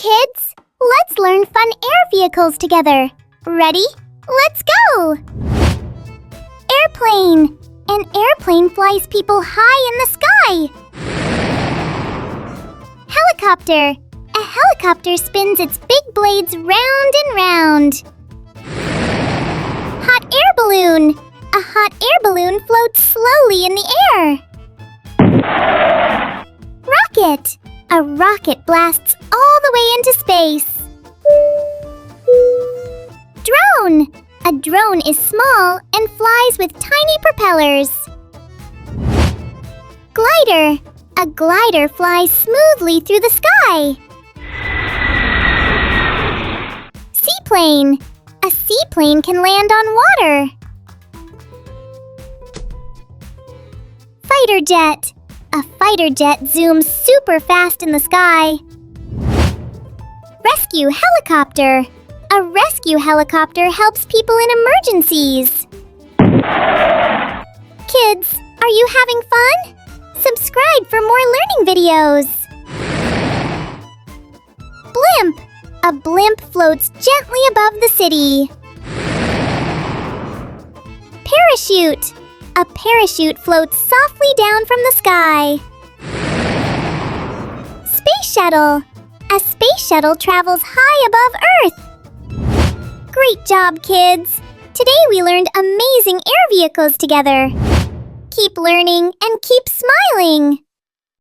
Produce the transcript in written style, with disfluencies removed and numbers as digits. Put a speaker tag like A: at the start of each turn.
A: kids! Let's learn fun air vehicles together. Ready? Let's go! Airplane! An airplane flies people high in the sky. Helicopter! A helicopter spins its big blades round and round. Hot air balloon! A hot air balloon floats slowly in the air. Rocket! A rocket blasts all the way into space. Drone! A drone is small and flies with tiny propellers. Glider! A glider flies smoothly through the sky. Seaplane! A seaplane can land on water. Fighter jet! A fighter jet zooms super fast in the sky. Rescue helicopter! A rescue helicopter helps people in emergencies. Kids, are you having fun? Subscribe for more learning videos. Blimp! A blimp floats gently above the city. Parachute! A parachute floats softly down from the sky. Space shuttle! A space shuttle travels high above Earth. Great job, kids! Today we learned amazing air vehicles together. Keep learning and keep smiling!